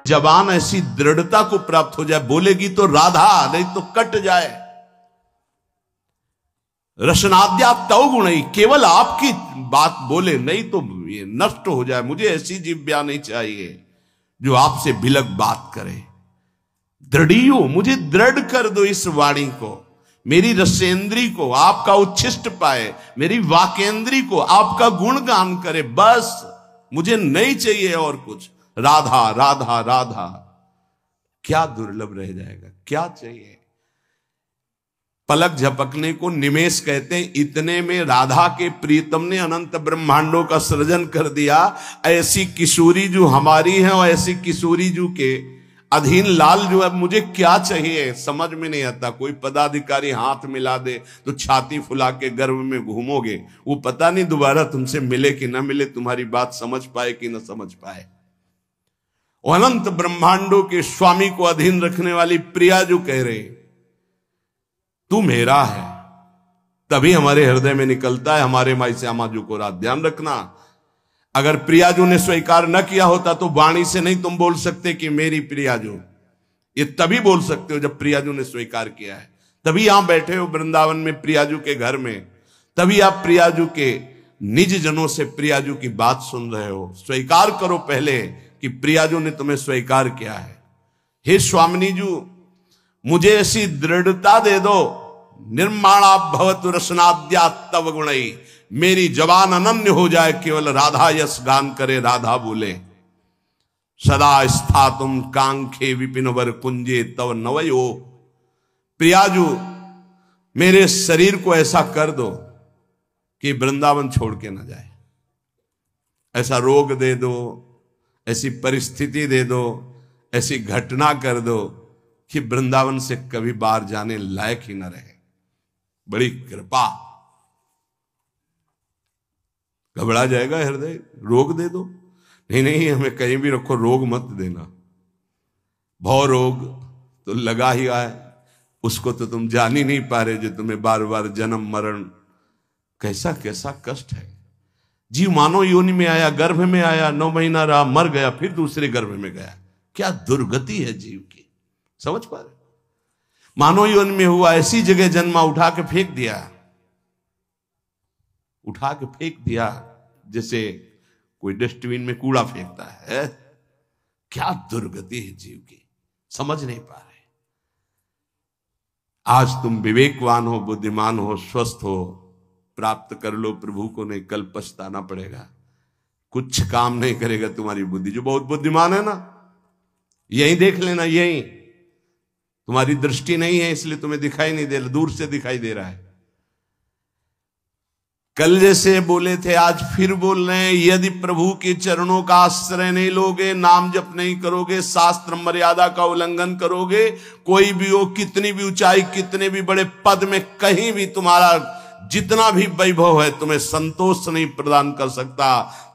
जबान ऐसी दृढ़ता को प्राप्त हो जाए, बोलेगी तो राधा, नहीं तो कट जाए। रसनाद्या तव गुण, केवल आपकी बात बोले, नहीं तो ये नष्ट हो जाए। मुझे ऐसी जिह्वा नहीं चाहिए जो आपसे बिलक बात करे। दृढ़ियो, मुझे दृढ़ कर दो इस वाणी को, मेरी रसेंद्री को आपका उच्छिष्ट पाए, मेरी वाकेंद्री को आपका गुणगान करे। बस मुझे नहीं चाहिए और कुछ। राधा राधा राधा, क्या दुर्लभ रह जाएगा, क्या चाहिए। पलक झपकने को निमेष कहते हैं। इतने में राधा के प्रीतम ने अनंत ब्रह्मांडों का सृजन कर दिया। ऐसी किशोरी जो हमारी है और ऐसी किशोरी जो के अधीन लाल जो है, मुझे क्या चाहिए समझ में नहीं आता। कोई पदाधिकारी हाथ मिला दे तो छाती फुला के गर्भ में घूमोगे, वो पता नहीं दोबारा तुमसे मिले कि ना मिले, तुम्हारी बात समझ पाए कि ना समझ पाए। अनंत ब्रह्मांडों के स्वामी को अधीन रखने वाली प्रिया जो कह रहे तू मेरा है, तभी हमारे हृदय में निकलता है हमारे माई श्यामा जी को रात। ध्यान रखना, अगर प्रियाजू ने स्वीकार न किया होता तो वाणी से नहीं तुम बोल सकते कि मेरी प्रियाजू। ये तभी बोल सकते हो जब प्रियाजू ने स्वीकार किया है। तभी यहां बैठे हो वृंदावन में प्रियाजू के घर में, तभी आप प्रियाजू के निज जनों से प्रियाजू की बात सुन रहे हो। स्वीकार करो पहले कि प्रियाजू ने तुम्हें स्वीकार किया है। हे स्वामिनी जू, मुझे ऐसी दृढ़ता दे दो, निर्माणा भवतु रसनाद्या तव गुणई, मेरी जबान अनन्य हो जाए, केवल राधा यश गान करे, राधा बोले। सदा स्थातुम कांखे विपिन वर कुंजे तव नवयो, प्रियाजू मेरे शरीर को ऐसा कर दो कि वृंदावन छोड़ के ना जाए। ऐसा रोग दे दो, ऐसी परिस्थिति दे दो, ऐसी घटना कर दो कि वृंदावन से कभी बाहर जाने लायक ही न रहे। बड़ी कृपा। घबरा जाएगा हृदय, रोग दे दो। नहीं नहीं, हमें कहीं भी रखो, रोग मत देना। भव रोग तो लगा ही है, उसको तो तुम जान ही नहीं पा रहे, जो तुम्हें बार बार जन्म मरण, कैसा कैसा कष्ट है। जीव मानव योनि में आया, गर्भ में आया, 9 महीना रहा, मर गया, फिर दूसरे गर्भ में गया। क्या दुर्गति है जीव की, समझ पा रहे। मानव योनि में हुआ, ऐसी जगह जन्मा, उठा के फेंक दिया, उठा के फेंक दिया, जैसे कोई डस्टबिन में कूड़ा फेंकता है। क्या दुर्गति है जीव की, समझ नहीं पा रहे। आज तुम विवेकवान हो, बुद्धिमान हो, स्वस्थ हो, प्राप्त कर लो प्रभु को, नहीं कल पछताना पड़ेगा। कुछ काम नहीं करेगा तुम्हारी बुद्धि। जो बहुत बुद्धिमान है ना, यही देख लेना, यही तुम्हारी दृष्टि नहीं है इसलिए तुम्हें दिखाई नहीं दे रहा, दूर से दिखाई दे रहा है। कल जैसे बोले थे आज फिर बोल रहे हैं, यदि प्रभु के चरणों का आश्रय नहीं लोगे, नाम जप नहीं करोगे, शास्त्र मर्यादा का उल्लंघन करोगे, कोई भी हो, कितनी भी ऊंचाई, कितने भी बड़े पद में, कहीं भी तुम्हारा जितना भी वैभव है, तुम्हें संतोष नहीं प्रदान कर सकता।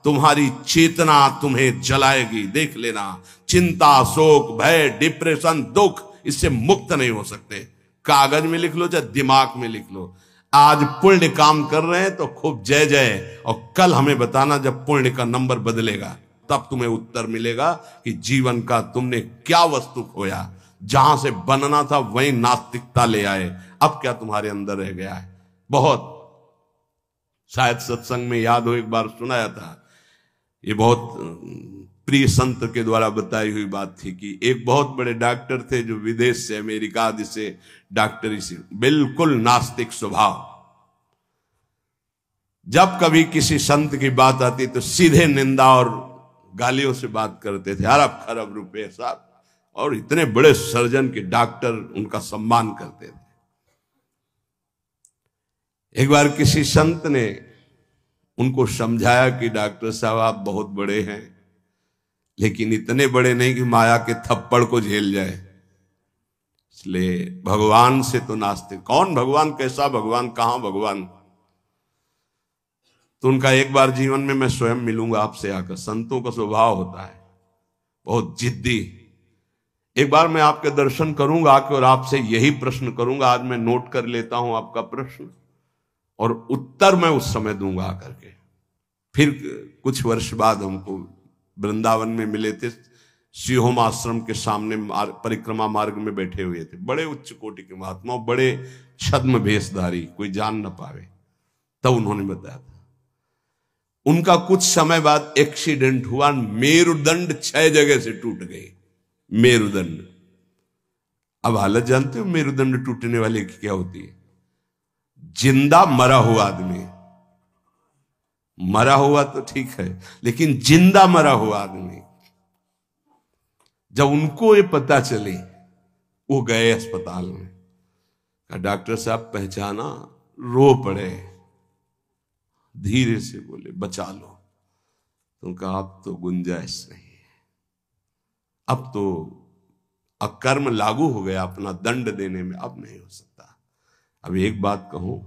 तुम्हारी चेतना तुम्हें जलाएगी, देख लेना। चिंता, शोक, भय, डिप्रेशन, दुख, इससे मुक्त नहीं हो सकते। कागज में लिख लो चाहे दिमाग में लिख लो। आज पुण्य काम कर रहे हैं तो खूब जय जय, और कल हमें बताना जब पुण्य का नंबर बदलेगा, तब तुम्हें उत्तर मिलेगा कि जीवन का तुमने क्या वस्तु खोया। जहां से बनना था वहीं नास्तिकता ले आए, अब क्या तुम्हारे अंदर रह गया है। बहुत, शायद सत्संग में याद हो, एक बार सुनाया था, ये बहुत प्रिय संत के द्वारा बताई हुई बात थी कि एक बहुत बड़े डॉक्टर थे जो विदेश से, अमेरिका आदि से डॉक्टरी से, बिल्कुल नास्तिक स्वभाव। जब कभी किसी संत की बात आती तो सीधे निंदा और गालियों से बात करते थे। अरब खरब रुपए साहब, और इतने बड़े सर्जन के डॉक्टर उनका सम्मान करते थे। एक बार किसी संत ने उनको समझाया कि डॉक्टर साहब आप बहुत बड़े हैं, लेकिन इतने बड़े नहीं कि माया के थप्पड़ को झेल जाए, इसलिए भगवान से तो नास्तिक। कौन भगवान, कैसा भगवान, कहां भगवान। तो उनका एक बार जीवन में मैं स्वयं मिलूंगा आपसे आकर। संतों का स्वभाव होता है बहुत जिद्दी। एक बार मैं आपके दर्शन करूंगा आके और आपसे यही प्रश्न करूंगा। आज मैं नोट कर लेता हूं आपका प्रश्न और उत्तर मैं उस समय दूंगा आकर के। फिर कुछ वर्ष बाद हमको वृंदावन में मिले थे, सिहोम आश्रम के सामने परिक्रमा मार्ग में बैठे हुए थे, बड़े उच्च कोटि के महात्मा, बड़े छद्म भेषधारी, कोई जान न पावे। तब उन्होंने बताया था उनका कुछ समय बाद एक्सीडेंट हुआ, मेरुदंड 6 जगह से टूट गए। मेरुदंड, अब हालत जानते हो मेरुदंड टूटने वाले की क्या होती है? जिंदा मरा हुआ आदमी, मरा हुआ तो ठीक है, लेकिन जिंदा मरा हुआ आदमी, जब उनको ये पता चली वो गए अस्पताल में, कहा डॉक्टर साहब पहचाना? रो पड़े, धीरे से बोले बचा लो। तो कहा अब तो गुंजाइश नहीं है, अब तो अकर्म लागू हो गया, अपना दंड देने में अब नहीं हो सकता। अब एक बात कहूं,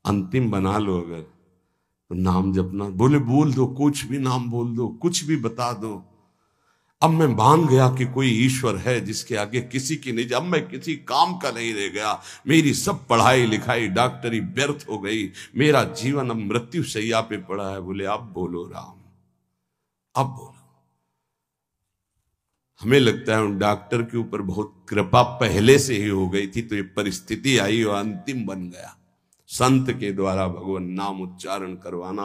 अंतिम बना लो अगर तो नाम जपना। बोले बोल दो, कुछ भी नाम बोल दो, कुछ भी बता दो। अब मैं मान गया कि कोई ईश्वर है जिसके आगे किसी की नहीं, अब मैं किसी काम का नहीं रह गया, मेरी सब पढ़ाई लिखाई डॉक्टरी व्यर्थ हो गई, मेरा जीवन अब मृत्यु शैया पे पड़ा है। बोले अब बोलो राम, अब बोलो। हमें लगता है उन डॉक्टर के ऊपर बहुत कृपा पहले से ही हो गई थी, तो ये परिस्थिति आई और अंतिम बन गया। संत के द्वारा भगवान नाम उच्चारण करवाना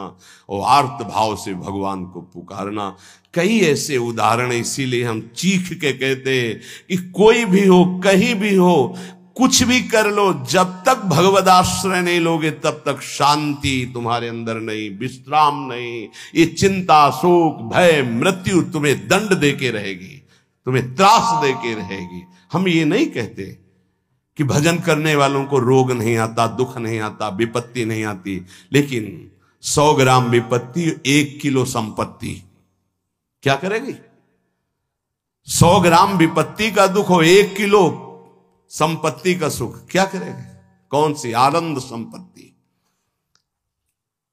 और आर्त भाव से भगवान को पुकारना, कई ऐसे उदाहरण, इसीलिए हम चीख के कहते हैं कि कोई भी हो, कहीं भी हो, कुछ भी कर लो, जब तक भगवद आश्रय नहीं लोगे तब तक शांति तुम्हारे अंदर नहीं, विश्राम नहीं। ये चिंता, शोक, भय, मृत्यु तुम्हें दंड देके रहेगी, तुम्हें त्रास देके रहेगी। हम ये नहीं कहते कि भजन करने वालों को रोग नहीं आता, दुख नहीं आता, विपत्ति नहीं आती, लेकिन 100 ग्राम विपत्ति 1 किलो संपत्ति क्या करेगी? 100 ग्राम विपत्ति का दुख हो, 1 किलो संपत्ति का सुख क्या करेगी? कौन सी आनंद संपत्ति?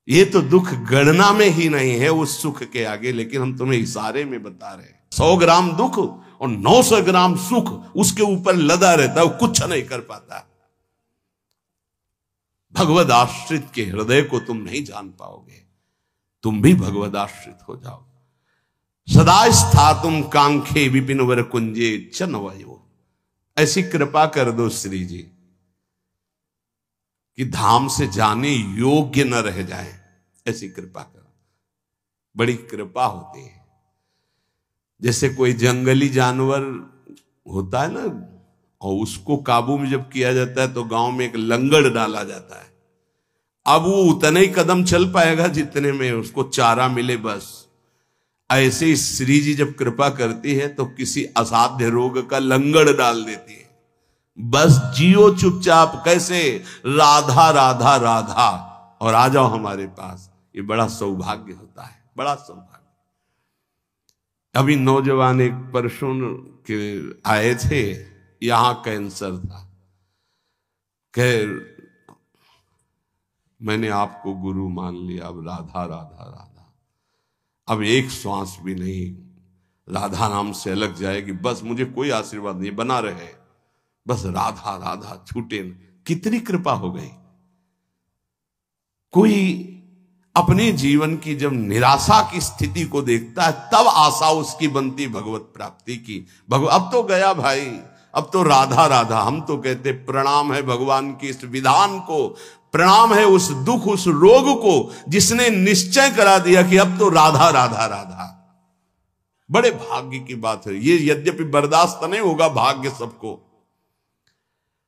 ये तो दुख गणना में ही नहीं है उस सुख के आगे, लेकिन हम तुम्हें इशारे में बता रहे हैं। 100 ग्राम दुख और 900 ग्राम सुख उसके ऊपर लदा रहता है, वो कुछ नहीं कर पाता। भगवद आश्रित के हृदय को तुम नहीं जान पाओगे, तुम भी भगवद आश्रित हो जाओ। सदा स्थातुम कांखे विपिन वर कुंजे च नवयो। ऐसी कृपा कर दो श्री जी कि धाम से जाने योग्य न रह जाए, ऐसी कृपा करो। बड़ी कृपा होती है। जैसे कोई जंगली जानवर होता है ना, और उसको काबू में जब किया जाता है तो गांव में एक लंगड़ डाला जाता है। अब वो उतने ही कदम चल पाएगा जितने में उसको चारा मिले, बस। ऐसे ही श्री जी जब कृपा करती है तो किसी असाध्य रोग का लंगड़ डाल देती है, बस जियो चुपचाप। कैसे? राधा राधा राधा, और आ जाओ हमारे पास। ये बड़ा सौभाग्य होता है, बड़ा सौभाग्य। अभी नौजवान एक परसों के आए थे, यहां कैंसर था। कह मैंने आपको गुरु मान लिया, अब राधा राधा राधा, अब एक श्वास भी नहीं राधा नाम से अलग जाएगी, बस मुझे कोई आशीर्वाद नहीं, बना रहे, बस राधा राधा छूटे। कितनी कृपा हो गई। कोई अपने जीवन की जब निराशा की स्थिति को देखता है तब आशा उसकी बनती भगवत प्राप्ति की। अब तो गया भाई, अब तो राधा राधा। हम तो कहते प्रणाम है भगवान की इस विधान को, प्रणाम है उस दुख, उस रोग को जिसने निश्चय करा दिया कि अब तो राधा राधा राधा। बड़े भाग्य की बात है ये, यद्यपि बर्दाश्त नहीं होगा भाग्य सबको।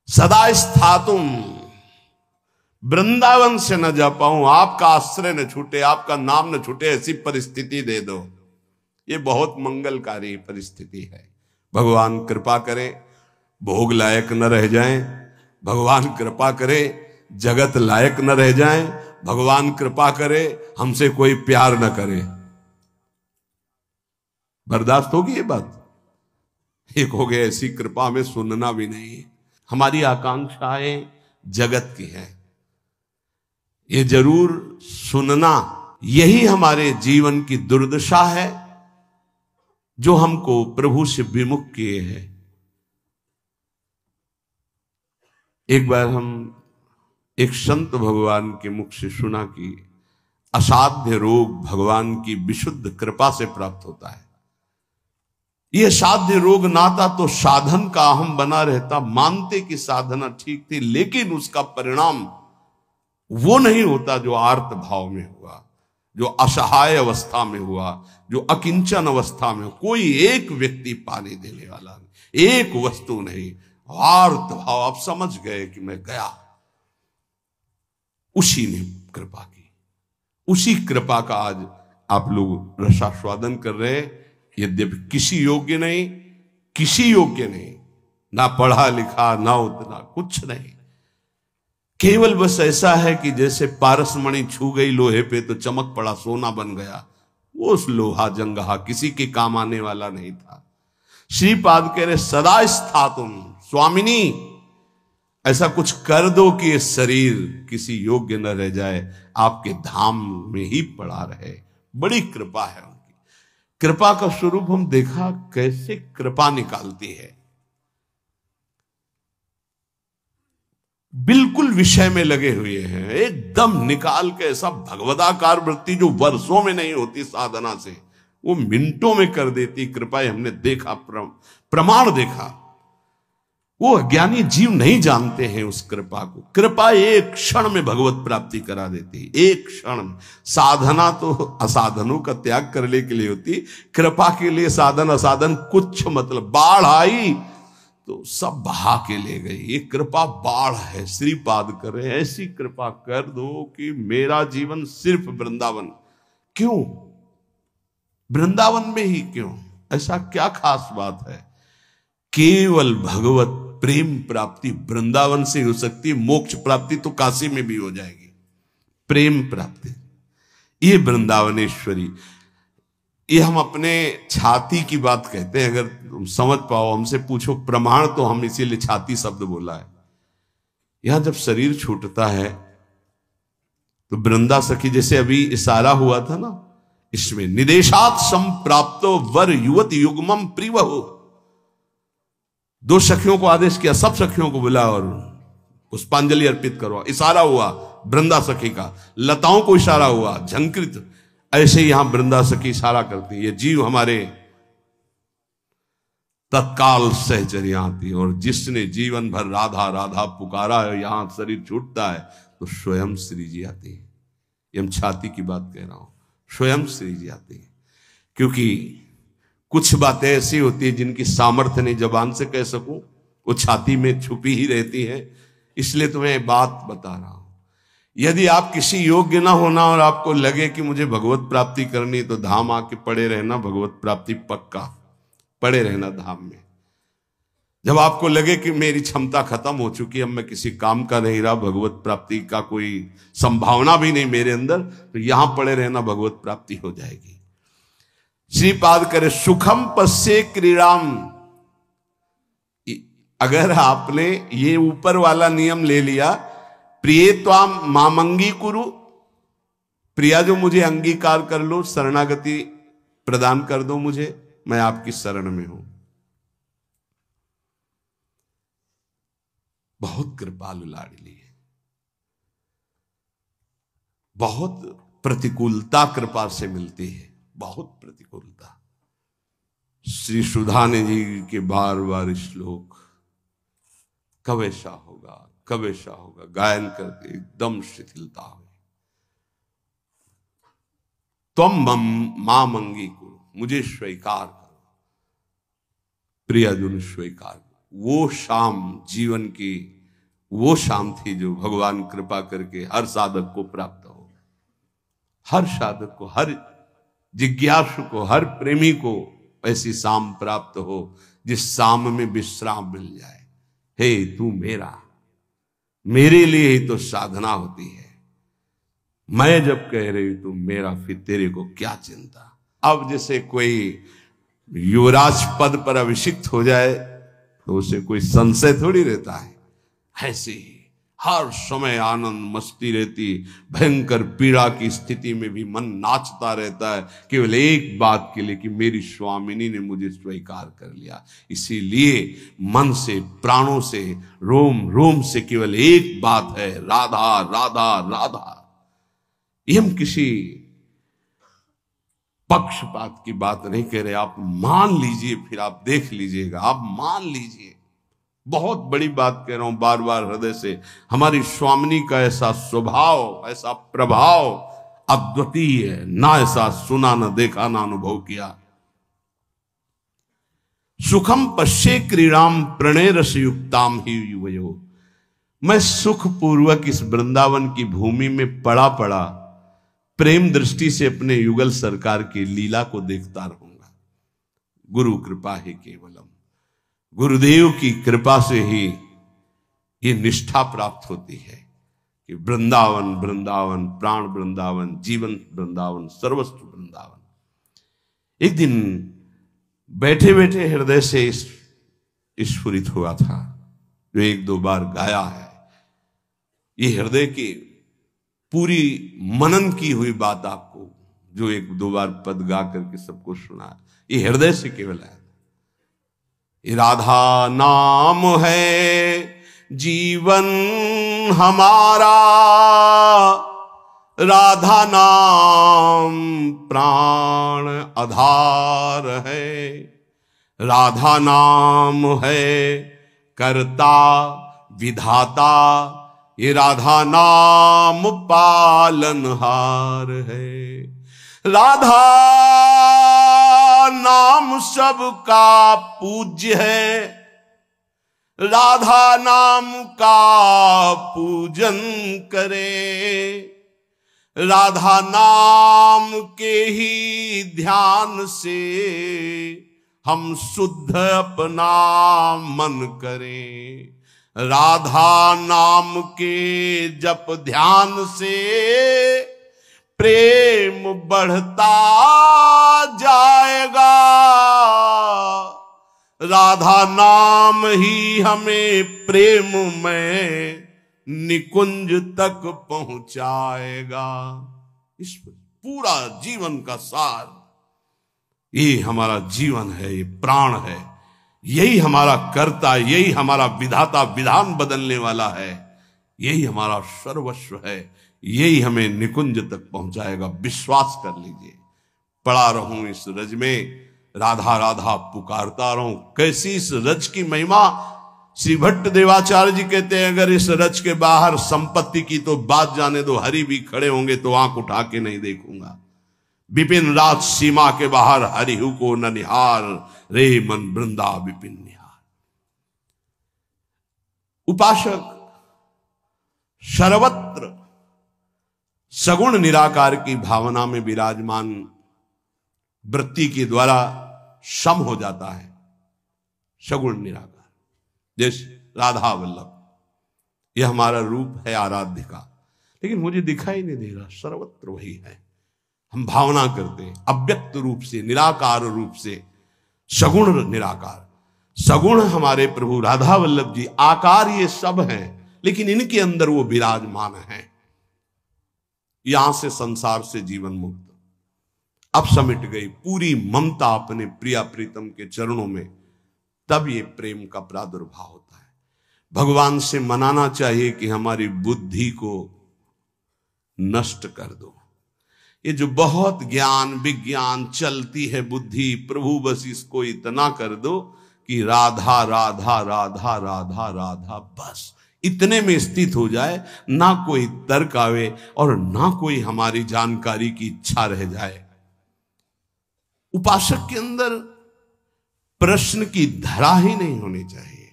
सदा स्थातुम, वृंदावन से न जा पाऊं, आपका आश्रय न छूटे, आपका नाम न छूटे, ऐसी परिस्थिति दे दो। ये बहुत मंगलकारी परिस्थिति है। भगवान कृपा करे भोग लायक न रह जाएं, भगवान कृपा करे जगत लायक न रह जाएं, भगवान कृपा करे हमसे कोई प्यार न करे। बर्दाश्त होगी ये बात? एक हो गया ऐसी कृपा हमें सुनना भी नहीं। हमारी आकांक्षाएं जगत की है, ये जरूर सुनना। यही हमारे जीवन की दुर्दशा है जो हमको प्रभु से विमुख किए हैं। एक बार हम एक संत भगवान के मुख से सुना कि असाध्य रोग भगवान की विशुद्ध कृपा से प्राप्त होता है। ये साध्य रोग नाता तो साधन का अहम बना रहता। मानते कि साधना ठीक थी, लेकिन उसका परिणाम वो नहीं होता जो आर्त भाव में हुआ, जो असहाय अवस्था में हुआ, जो अकिंचन अवस्था में। कोई एक व्यक्ति पानी देने वाला नहीं, एक वस्तु नहीं, आर्त भाव। आप समझ गए कि मैं गया, उसी ने कृपा की। उसी कृपा का आज आप लोग रसास्वादन कर रहे हैं। यद्यपि किसी योग्य नहीं, किसी योग्य नहीं, ना पढ़ा लिखा, ना उतना कुछ नहीं, केवल बस ऐसा है कि जैसे पारसमणि छू गई लोहे पे तो चमक पड़ा, सोना बन गया। वो उस लोहा जंगहा किसी के काम आने वाला नहीं था। श्रीपाद कह रहे सदा स्थातुम स्वामिनी, ऐसा कुछ कर दो कि ये शरीर किसी योग्य न रह जाए, आपके धाम में ही पड़ा रहे। बड़ी कृपा है उनकी। कृपा का स्वरूप हम देखा कैसे कृपा निकालती है। बिल्कुल विषय में लगे हुए हैं, एकदम निकाल के ऐसा भगवदाकार वृत्ति जो वर्षों में नहीं होती साधना से, वो मिनटों में कर देती कृपा। हमने देखा, प्रमाण देखा। वो अज्ञानी जीव नहीं जानते हैं उस कृपा को। कृपा एक क्षण में भगवत प्राप्ति करा देती, एक क्षण में। साधना तो असाधनों का त्याग करने के लिए होती, कृपा के लिए साधन असाधन कुछ मतलब। बाढ़ आई तो सब बहा के ले गई। ये कृपा बाढ़ है। श्रीपाद कर रहे ऐसी कृपा कर दो कि मेरा जीवन सिर्फ वृंदावन। क्यों वृंदावन में ही? क्यों? ऐसा क्या खास बात है? केवल भगवत प्रेम प्राप्ति वृंदावन से हो सकती है। मोक्ष प्राप्ति तो काशी में भी हो जाएगी। प्रेम प्राप्ति ये वृंदावनेश्वरी। ये हम अपने छाती की बात कहते हैं। अगर तुम समझ पाओ, हमसे पूछो प्रमाण, तो हम इसीलिए छाती शब्द बोला है। यहां जब शरीर छूटता है तो वृंदा सखी, जैसे अभी इशारा हुआ था ना, इसमें निदेशात संप्राप्तो वर युवत युग्मम प्रिवहु। दो सखियों को आदेश किया, सब सखियों को बुला और पुष्पांजलि अर्पित करो। इशारा हुआ वृंदा सखी का, लताओं को इशारा हुआ, झंकृत। ऐसे यहां वृंदा सखी इशारा करती है। ये जीव हमारे तत्काल सहचर्या आती, और जिसने जीवन भर राधा राधा पुकारा है, यहां शरीर छूटता है तो स्वयं श्री जी आती है। ये हम छाती की बात कह रहा हूं, स्वयं श्री जी आती है। क्योंकि कुछ बातें ऐसी होती है जिनकी सामर्थ्य नहीं जबान से कह सकूं, वो छाती में छुपी ही रहती है। इसलिए तुम्हें बात बता रहा हूं। यदि आप किसी योग्य ना होना और आपको लगे कि मुझे भगवत प्राप्ति करनी, तो धाम आके पड़े रहना, भगवत प्राप्ति पक्का। पड़े रहना धाम में। जब आपको लगे कि मेरी क्षमता खत्म हो चुकी, अब मैं किसी काम का नहीं रहा, भगवत प्राप्ति का कोई संभावना भी नहीं मेरे अंदर, तो यहां पड़े रहना, भगवत प्राप्ति हो जाएगी। श्रीपाद करे सुखम पश्ये क्रीड़ाम। अगर आपने ये ऊपर वाला नियम ले लिया, प्रिय त्वाम मामंगी कुरु, प्रिया जो मुझे अंगीकार कर लो, शरणागति प्रदान कर दो मुझे, मैं आपकी शरण में हूं। बहुत कृपालु लाडली है। बहुत प्रतिकूलता कृपा से मिलती है, बहुत प्रतिकूलता। श्री सुधाने जी के बार बार श्लोक, कब ऐसा होगा, कब ऐसा होगा, गायन करके एकदम शिथिलता हुई। तुम मां मंगी करो, मुझे स्वीकार करो, प्रियजन स्वीकार करो। वो शाम जीवन की वो शाम थी जो भगवान कृपा करके हर साधक को प्राप्त हो। हर साधक को, हर जिज्ञासु को, हर प्रेमी को ऐसी शाम प्राप्त हो जिस शाम में विश्राम मिल जाए। हे तू मेरा, मेरे लिए ही तो साधना होती है। मैं जब कह रही हूं तू मेरा, फिर तेरे को क्या चिंता। अब जैसे कोई युवराज पद पर अभिषिक्त हो जाए तो उसे कोई संशय थोड़ी रहता है। ऐसे ही हर समय आनंद मस्ती रहती, भयंकर पीड़ा की स्थिति में भी मन नाचता रहता है, केवल एक बात के लिए कि मेरी स्वामिनी ने मुझे स्वीकार कर लिया। इसीलिए मन से, प्राणों से, रोम रोम से केवल एक बात है, राधा राधा राधा। ये हम किसी पक्षपात की बात नहीं कह रहे, आप मान लीजिए, फिर आप देख लीजिएगा, आप मान लीजिए। बहुत बड़ी बात कह रहा हूं बार बार हृदय से। हमारी स्वामिनी का ऐसा स्वभाव, ऐसा प्रभाव अद्वितीय है, ना ऐसा सुना, न देखा, ना अनुभव किया। सुखम पश्ये क्रीड़ाम प्रणय रस युक्ताम ही युवयो। मैं सुख पूर्वक इस वृंदावन की भूमि में पड़ा पड़ा प्रेम दृष्टि से अपने युगल सरकार की लीला को देखता रहूंगा। गुरु कृपा ही केवलम, गुरुदेव की कृपा से ही ये निष्ठा प्राप्त होती है कि वृंदावन वृंदावन, प्राण वृंदावन, जीवन वृंदावन, सर्वस्व वृंदावन। एक दिन बैठे बैठे हृदय से स्फुरित हुआ था, जो एक दो बार गाया है। ये हृदय की पूरी मनन की हुई बात आपको, जो एक दो बार पद गा करके सबको सुना, ये हृदय से केवल है। ये राधा नाम है जीवन हमारा, राधा नाम प्राण आधार है, राधा नाम है कर्ता विधाता, ये राधा नाम पालनहार है। राधा नाम सबका पूज्य है, राधा नाम का पूजन करे, राधा नाम के ही ध्यान से हम शुद्ध अपना मन करें। राधा नाम के जप ध्यान से प्रेम बढ़ता जाएगा, राधा नाम ही हमें प्रेम में निकुंज तक पहुंचाएगा। इस पूरा जीवन का सार, ये हमारा जीवन है, ये प्राण है, यही हमारा कर्ता, यही हमारा विधाता, विधान बदलने वाला है, यही हमारा सर्वस्व है, यही हमें निकुंज तक पहुंचाएगा। विश्वास कर लीजिए। पड़ा रहूं इस रज में, राधा राधा पुकारता रहूं। कैसी इस रज की महिमा! श्री भट्ट देवाचार्य जी कहते हैं, अगर इस रज के बाहर संपत्ति की तो बात जाने दो, हरि भी खड़े होंगे तो आंख उठा के नहीं देखूंगा। विपिन राज सीमा के बाहर हरिहु को न निहार, रे मन वृंदा विपिन निहार। उपासक सर्वत्र सगुण निराकार की भावना में विराजमान वृत्ति के द्वारा सम हो जाता है। सगुण निराकार जैसे राधा वल्लभ, यह हमारा रूप है आराध्य का, लेकिन मुझे दिखाई नहीं दे रहा, सर्वत्र वही है। हम भावना करते हैं अव्यक्त रूप से, निराकार रूप से, सगुण निराकार। सगुण हमारे प्रभु राधा वल्लभ जी, आकार ये सब हैं, लेकिन इनके अंदर वो विराजमान हैं। यहां से संसार से जीवन मुक्त, अब समिट गई पूरी ममता अपने प्रिया प्रीतम के चरणों में, तब ये प्रेम का प्रादुर्भाव होता है। भगवान से मनाना चाहिए कि हमारी बुद्धि को नष्ट कर दो। ये जो बहुत ज्ञान विज्ञान चलती है बुद्धि, प्रभु बस इसको इतना कर दो कि राधा राधा राधा राधा राधा, बस इतने में स्थित हो जाए, ना कोई तर्क आवे और ना कोई हमारी जानकारी की इच्छा रह जाए। उपासक के अंदर प्रश्न की धरा ही नहीं होनी चाहिए।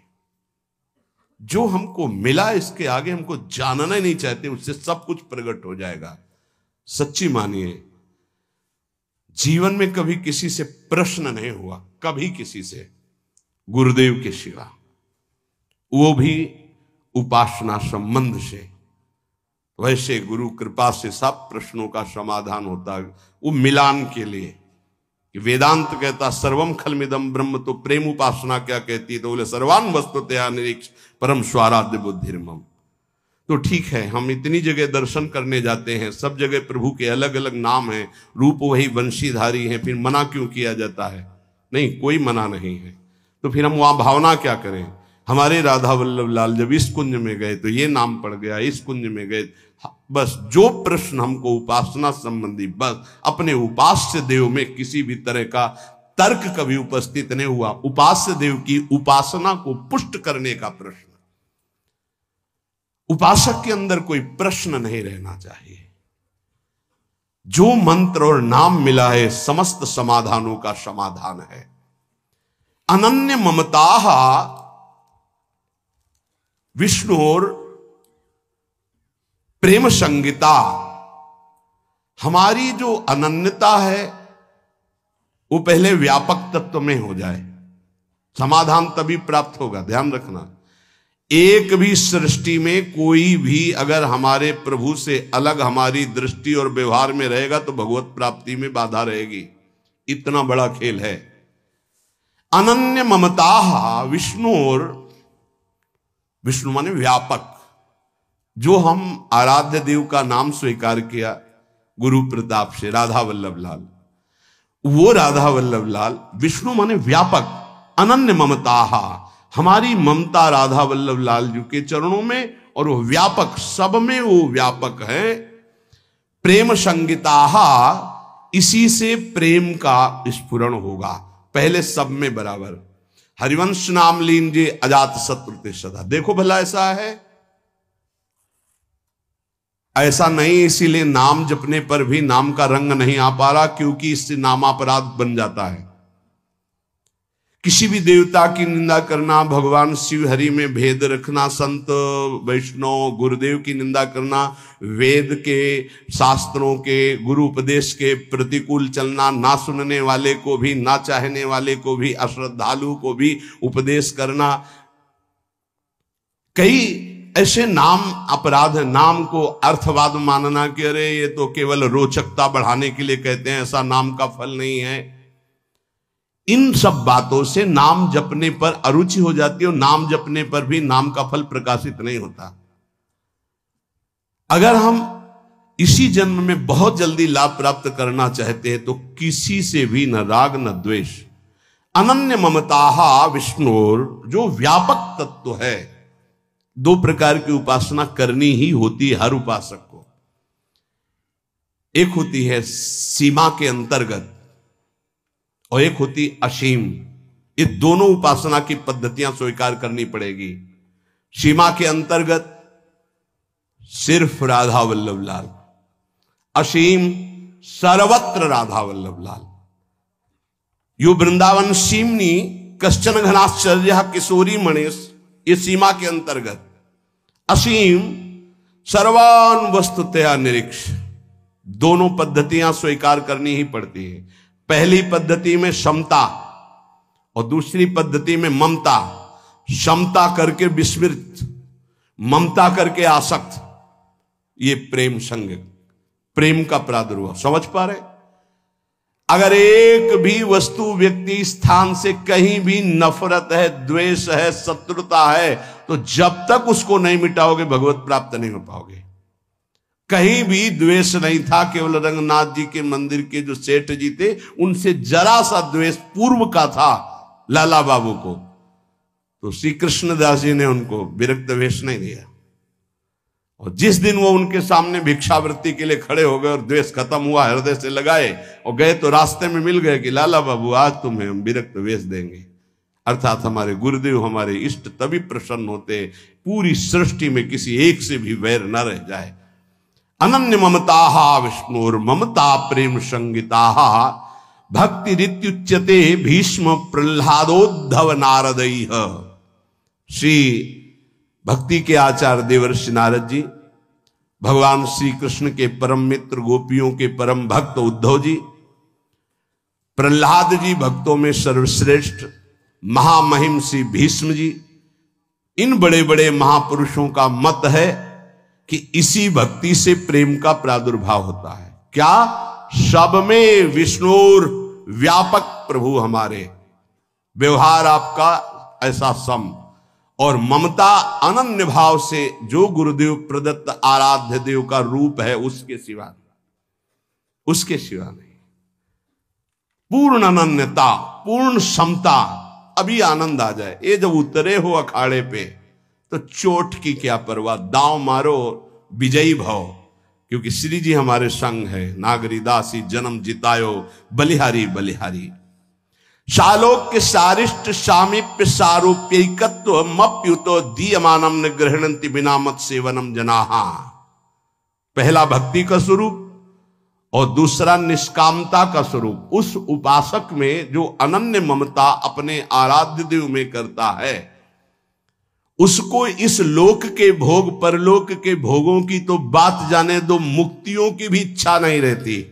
जो हमको मिला इसके आगे हमको जानना ही नहीं चाहते, उससे सब कुछ प्रकट हो जाएगा। सच्ची मानिए, जीवन में कभी किसी से प्रश्न नहीं हुआ, कभी किसी से, गुरुदेव के सिवा, वो भी उपासना संबंध से। वैसे गुरु कृपा से सब प्रश्नों का समाधान होता है, वो मिलान के लिए। वेदांत कहता सर्वम खलमिदम ब्रह्म, तो प्रेम उपासना क्या कहती है? तो बोले सर्वान वस्तुतया निरीक्ष परम स्वाराध्य बुद्धिर्मम। तो ठीक है, हम इतनी जगह दर्शन करने जाते हैं, सब जगह प्रभु के अलग अलग नाम हैं, रूप वही वंशीधारी हैं, फिर मना क्यों किया जाता है? नहीं, कोई मना नहीं है। तो फिर हम वहां भावना क्या करें? हमारे राधा वल्लभ लाल जब इस कुंज में गए तो ये नाम पड़ गया, इस कुंज में गए। बस जो प्रश्न हमको उपासना संबंधी, बस अपने उपास्य देव में किसी भी तरह का तर्क कभी उपस्थित नहीं हुआ। उपास्य देव की उपासना को पुष्ट करने का प्रश्न, उपासक के अंदर कोई प्रश्न नहीं रहना चाहिए। जो मंत्र और नाम मिला है समस्त समाधानों का समाधान है। अनन्य ममता विष्णुर प्रेम संगीता, हमारी जो अनन्यता है वो पहले व्यापक तत्व में हो जाए, समाधान तभी प्राप्त होगा। ध्यान रखना, एक भी सृष्टि में कोई भी अगर हमारे प्रभु से अलग हमारी दृष्टि और व्यवहार में रहेगा तो भगवत प्राप्ति में बाधा रहेगी। इतना बड़ा खेल है। अनन्य ममता विष्णुर, विष्णु माने व्यापक। जो हम आराध्य देव का नाम स्वीकार किया गुरु प्रताप से, राधा वल्लभ लाल, वो राधा वल्लभ लाल विष्णु माने व्यापक। अनन्य ममता, हमारी ममता राधा वल्लभ लाल जी के चरणों में, और वो व्यापक, सब में वो व्यापक है। प्रेम संगीता, इसी से प्रेम का स्फुरण होगा, पहले सब में बराबर। हरिवंश नाम लीन अजात शत्रु ते सदा। देखो भला ऐसा है? ऐसा नहीं, इसीलिए नाम जपने पर भी नाम का रंग नहीं आ पा रहा, क्योंकि इससे नामापराध बन जाता है। किसी भी देवता की निंदा करना, भगवान शिव हरि में भेद रखना, संत वैष्णव गुरुदेव की निंदा करना, वेद के शास्त्रों के गुरु उपदेश के प्रतिकूल चलना, ना सुनने वाले को भी, ना चाहने वाले को भी, अश्रद्धालु को भी उपदेश करना, कई ऐसे नाम अपराध है। नाम को अर्थवाद मानना कि अरे ये तो केवल रोचकता बढ़ाने के लिए कहते हैं, ऐसा नाम का फल नहीं है। इन सब बातों से नाम जपने पर अरुचि हो जाती है, और नाम जपने पर भी नाम का फल प्रकाशित नहीं होता। अगर हम इसी जन्म में बहुत जल्दी लाभ प्राप्त करना चाहते हैं तो किसी से भी न राग न द्वेष। अनन्य ममता विष्णुर, जो व्यापक तत्व है। दो प्रकार की उपासना करनी ही होती है हर उपासक को। एक होती है सीमा के अंतर्गत और एक होती असीम। ये दोनों उपासना की पद्धतियां स्वीकार करनी पड़ेगी। सीमा के अंतर्गत सिर्फ राधा वल्लभ लाल, असीम सर्वत्र राधा वल्लभ लाल। यो वृंदावन सीमनी कश्चन घनाश्चर्य किशोरी मणेश, ये सीमा के अंतर्गत। असीम सर्वान वस्तुतया निरीक्ष। दोनों पद्धतियां स्वीकार करनी ही पड़ती है। पहली पद्धति में समता और दूसरी पद्धति में ममता। समता करके विस्मृत, ममता करके आसक्त, ये प्रेम संग, प्रेम का प्रादुर्भाव। समझ पा रहे? अगर एक भी वस्तु व्यक्ति स्थान से कहीं भी नफरत है, द्वेष है, शत्रुता है, तो जब तक उसको नहीं मिटाओगे भगवत प्राप्त नहीं हो पाओगे। कहीं भी द्वेष नहीं था, केवल रंगनाथ जी के मंदिर के जो सेठ जी थे उनसे जरा सा द्वेष पूर्व का था लाला बाबू को, तो श्री कृष्णदास जी ने उनको विरक्त वेश नहीं दिया। और जिस दिन वो उनके सामने भिक्षावृत्ति के लिए खड़े हो गए और द्वेष खत्म हुआ, हृदय से लगाए और गए, तो रास्ते में मिल गए कि लाला बाबू आज तुम्हें हम विरक्त वेश देंगे। अर्थात हमारे गुरुदेव, हमारे इष्ट तभी प्रसन्न होते पूरी सृष्टि में किसी एक से भी वैर न रह जाए। अनन्य ममता विष्णुर ममता प्रेम संगीता भक्ति रित्युच्यते भीष्म प्रह्लादोद्धव नारदैः। श्री भक्ति के आचार्य देवर्षि नारद जी, भगवान श्री कृष्ण के परम मित्र, गोपियों के परम भक्त उद्धव जी, प्रह्लाद जी भक्तों में सर्वश्रेष्ठ, महामहिम श्री भीष्म जी, इन बड़े बड़े महापुरुषों का मत है कि इसी भक्ति से प्रेम का प्रादुर्भाव होता है। क्या? सब में विष्णुर व्यापक प्रभु हमारे, व्यवहार आपका ऐसा सम, और ममता अनन्य भाव से जो गुरुदेव प्रदत्त आराध्य देव का रूप है उसके सिवा, उसके सिवा नहीं। पूर्ण अनन्यता, पूर्ण समता, अभी आनंद आ जाए। ये जब उतरे हो अखाड़े पे तो चोट की क्या परवाह, दांव मारो विजयी भव, क्योंकि श्री जी हमारे संग है। नागरी दासी जन्म जितायो बलिहारी बलिहारी। शालोक के सारिष्ट सामीप्य सारूप्यकत्व मप्युतो दीयमानम न गृहणंति बिना मत सेवनम जनाहा। पहला भक्ति का स्वरूप और दूसरा निष्कामता का स्वरूप। उस उपासक में जो अनन्य ममता अपने आराध्य देव में करता है, उसको इस लोक के भोग परलोक के भोगों की तो बात जाने दो, मुक्तियों की भी इच्छा नहीं रहती।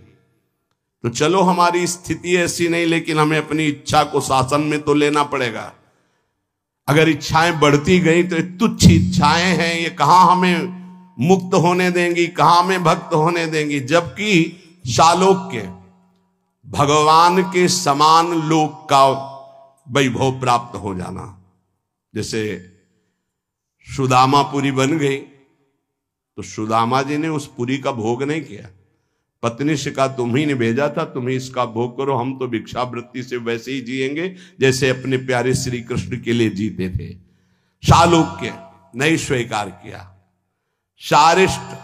तो चलो हमारी स्थिति ऐसी नहीं, लेकिन हमें अपनी इच्छा को शासन में तो लेना पड़ेगा। अगर इच्छाएं बढ़ती गई तो तुच्छ इच्छाएं हैं, ये कहां हमें मुक्त होने देंगी, कहां हमें भक्त होने देंगी। जबकि शालोक के भगवान के समान लोक का वैभव प्राप्त हो जाना, जैसे सुदामा पुरी बन गई तो सुदामा जी ने उस पुरी का भोग नहीं किया। पत्नी से कहा तुम ही ने भेजा था, तुम ही इसका भोग करो, हम तो भिक्षावृत्ति से वैसे ही जिएंगे जैसे अपने प्यारे श्री कृष्ण के लिए जीते थे। शालोक्य नहीं स्वीकार किया। शारिष्ट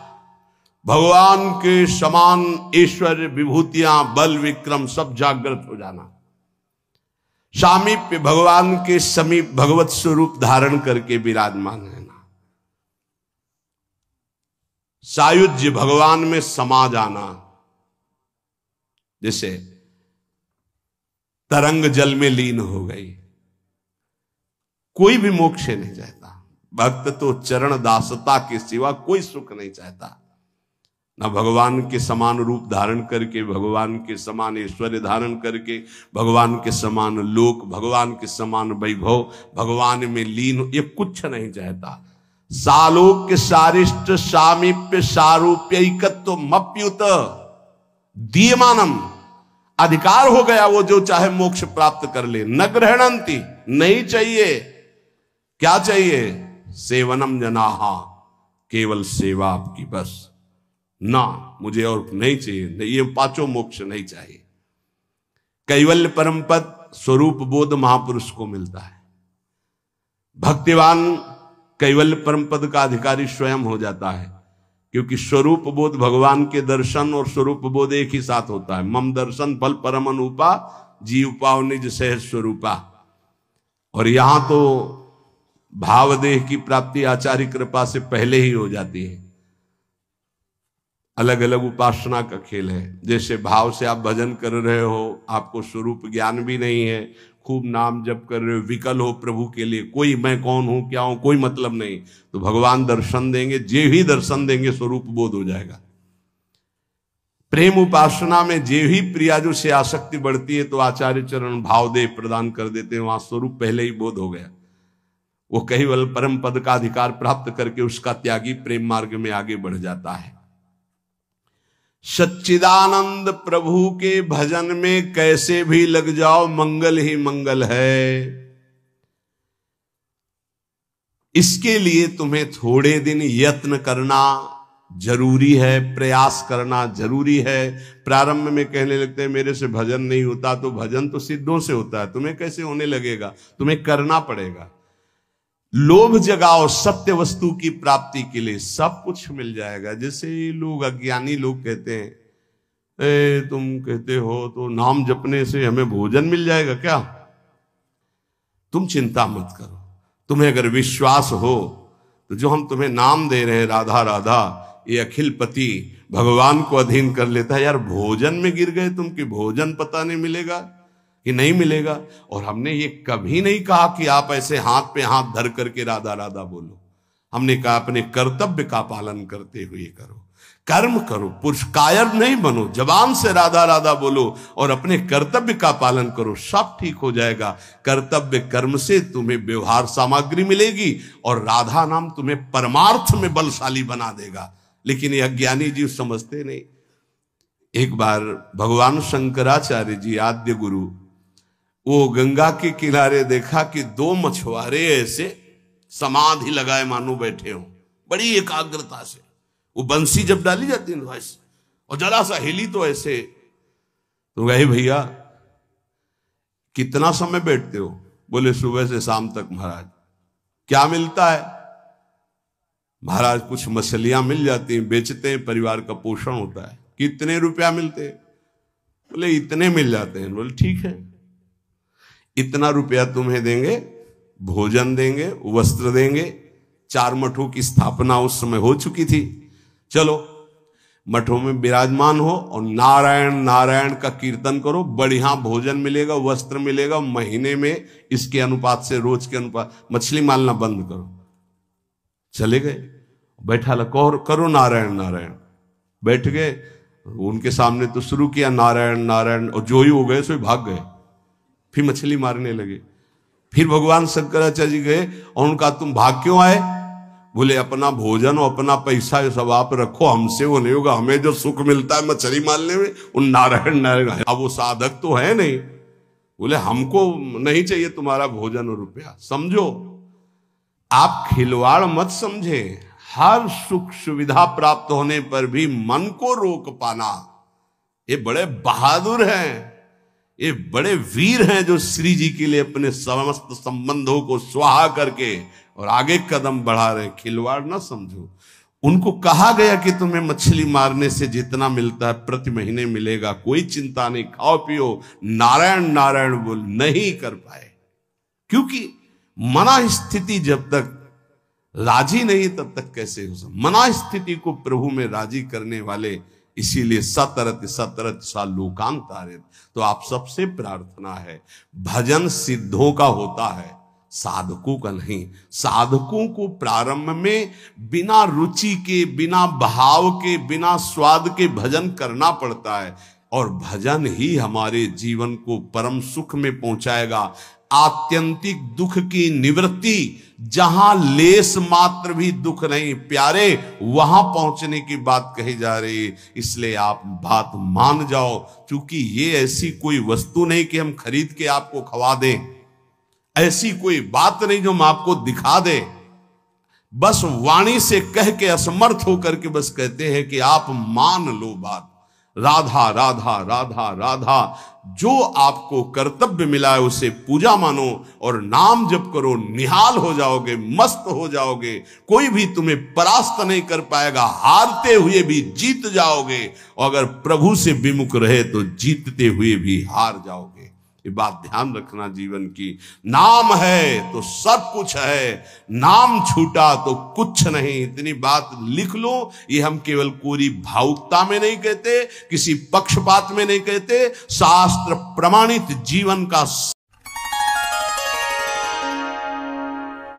भगवान के समान ऐश्वर्य विभूतियां बल विक्रम सब जागृत हो जाना। सामीप्य भगवान के समीप भगवत स्वरूप धारण करके विराजमान रहना। सायुज्य भगवान में समा जाना, जैसे तरंग जल में लीन हो गई। कोई भी मोक्ष नहीं चाहता, भक्त तो चरण दासता के सिवा कोई सुख नहीं चाहता। न भगवान के समान रूप धारण करके, भगवान के समान ऐश्वर्य धारण करके, भगवान के समान लोक, भगवान के समान वैभव, भगवान में लीन, ये कुछ नहीं चाहता। सालोक के सारिष्ट सामीप्य सारूप्यकत्व मप्युत दीयमानम। अधिकार हो गया, वो जो चाहे मोक्ष प्राप्त कर ले। न ग्रहणंती, नहीं चाहिए। क्या चाहिए? सेवनम जनाहा, केवल सेवा आपकी बस। ना मुझे और नहीं चाहिए, ये पांचों मोक्ष नहीं चाहिए। कैवल्य परम पद स्वरूप बोध महापुरुष को मिलता है। भक्तिवान कैवल्य परम पद का अधिकारी स्वयं हो जाता है, क्योंकि स्वरूप बोध भगवान के दर्शन और स्वरूप बोध एक ही साथ होता है। मम दर्शन फल परम अनुपा जीव पाव निज सहज स्वरूपा। और यहां तो भावदेह की प्राप्ति आचार्य कृपा से पहले ही हो जाती है। अलग अलग उपासना का खेल है। जैसे भाव से आप भजन कर रहे हो, आपको स्वरूप ज्ञान भी नहीं है, खूब नाम जप कर रहे हो, विकल हो प्रभु के लिए, कोई मैं कौन हूं क्या हूं कोई मतलब नहीं, तो भगवान दर्शन देंगे। जे ही दर्शन देंगे स्वरूप बोध हो जाएगा। प्रेम उपासना में जे ही प्रियाजु से आसक्ति बढ़ती है तो आचार्य चरण भावदेह प्रदान कर देते हैं, वहां स्वरूप पहले ही बोध हो गया। वो केवल परम पद का अधिकार प्राप्त करके उसका त्यागी प्रेम मार्ग में आगे बढ़ जाता है। सच्चिदानंद प्रभु के भजन में कैसे भी लग जाओ, मंगल ही मंगल है। इसके लिए तुम्हें थोड़े दिन यत्न करना जरूरी है, प्रयास करना जरूरी है। प्रारंभ में कहने लगते हैं मेरे से भजन नहीं होता, तो भजन तो सिद्धों से होता है, तुम्हें कैसे होने लगेगा? तुम्हें करना पड़ेगा। लोभ जगाओ सत्य वस्तु की प्राप्ति के लिए, सब कुछ मिल जाएगा। जैसे लोग अज्ञानी लोग कहते हैं तुम कहते हो तो नाम जपने से हमें भोजन मिल जाएगा क्या? तुम चिंता मत करो। तुम्हें अगर विश्वास हो तो जो हम तुम्हें नाम दे रहे हैं राधा राधा, ये अखिल पति भगवान को अधीन कर लेता है। यार भोजन में गिर गए तुम कि भोजन पता नहीं मिलेगा कि नहीं मिलेगा। और हमने ये कभी नहीं कहा कि आप ऐसे हाथ पे हाथ धर करके राधा राधा बोलो। हमने कहा अपने कर्तव्य का पालन करते हुए करो, कर्म करो, पुरुषकायर नहीं बनो। जबान से राधा राधा बोलो और अपने कर्तव्य का पालन करो, सब ठीक हो जाएगा। कर्तव्य कर्म से तुम्हें व्यवहार सामग्री मिलेगी और राधा नाम तुम्हें परमार्थ में बलशाली बना देगा। लेकिन ये अज्ञानी जीव समझते नहीं। एक बार भगवान शंकराचार्य जी आद्य गुरु, वो गंगा के किनारे देखा कि दो मछुआरे ऐसे समाधि लगाए मानो बैठे हो, बड़ी एकाग्रता से। वो बंसी जब डाली जाती है ना ऐसे, और जरा सा हिली तो ऐसे। तो गए भैया कितना समय बैठते हो? बोले सुबह से शाम तक महाराज। क्या मिलता है? महाराज कुछ मछलियां मिल जाती हैं, बेचते हैं, परिवार का पोषण होता है। कितने रुपया मिलते हैं? बोले इतने मिल जाते हैं। बोले ठीक है, इतना रुपया तुम्हें देंगे, भोजन देंगे, वस्त्र देंगे। 4 मठों की स्थापना उस समय हो चुकी थी। चलो मठों में विराजमान हो और नारायण नारायण का कीर्तन करो, बढ़िया भोजन मिलेगा, वस्त्र मिलेगा। महीने में इसके अनुपात से, रोज के अनुपात, मछली मारना बंद करो। चले गए, बैठा करो नारायण नारायण। बैठ गए, उनके सामने तो शुरू किया नारायण नारायण, और जो ही हो गए सो भाग गए। फिर मछली मारने लगे। फिर भगवान शंकराचार्य जी गए और उनका तुम भाग क्यों आए? बोले अपना भोजन और अपना पैसा ये सब आप रखो, हमसे वो नहीं होगा। हमें जो सुख मिलता है मछली मारने में, उन नारायण नारायण। अब वो साधक तो है नहीं। बोले हमको नहीं चाहिए तुम्हारा भोजन और रुपया। समझो, आप खिलवाड़ मत समझे। हर सुख सुविधा प्राप्त होने पर भी मन को रोक पाना, ये बड़े बहादुर हैं, ये बड़े वीर हैं जो श्री जी के लिए अपने समस्त संबंधों को स्वाहा करके और आगे कदम बढ़ा रहे। खिलवाड़ ना समझो। उनको कहा गया कि तुम्हें मछली मारने से जितना मिलता है प्रति महीने मिलेगा, कोई चिंता नहीं, खाओ पियो, नारायण नारायण बोल। नहीं कर पाए, क्योंकि मना स्थिति जब तक राजी नहीं तब तक कैसे हो सकता। मना स्थिति को प्रभु में राजी करने वाले, इसीलिए सतरत सतरत सा लोकांतारित। तो आप सबसे प्रार्थना है, भजन सिद्धों का होता है, साधकों का नहीं। साधकों को प्रारंभ में बिना रुचि के, बिना भाव के, बिना स्वाद के भजन करना पड़ता है, और भजन ही हमारे जीवन को परम सुख में पहुंचाएगा। आत्यंतिक दुख की निवृत्ति, जहां लेस मात्र भी दुख नहीं प्यारे, वहां पहुंचने की बात कही जा रही है। इसलिए आप बात मान जाओ, क्योंकि ये ऐसी कोई वस्तु नहीं कि हम खरीद के आपको खवा दें, ऐसी कोई बात नहीं जो हम आपको दिखा दें। बस वाणी से कह के असमर्थ होकर के बस कहते हैं कि आप मान लो बात। राधा राधा राधा राधा, जो आपको कर्तव्य मिला है उसे पूजा मानो और नाम जप करो, निहाल हो जाओगे, मस्त हो जाओगे। कोई भी तुम्हें परास्त नहीं कर पाएगा, हारते हुए भी जीत जाओगे, और अगर प्रभु से विमुख रहे तो जीतते हुए भी हार जाओगे। ये बात ध्यान रखना जीवन की। नाम है तो सब कुछ है, नाम छूटा तो कुछ नहीं। इतनी बात लिख लो। ये हम केवल कोरी भावुकता में नहीं कहते, किसी पक्षपात में नहीं कहते, शास्त्र प्रमाणित जीवन का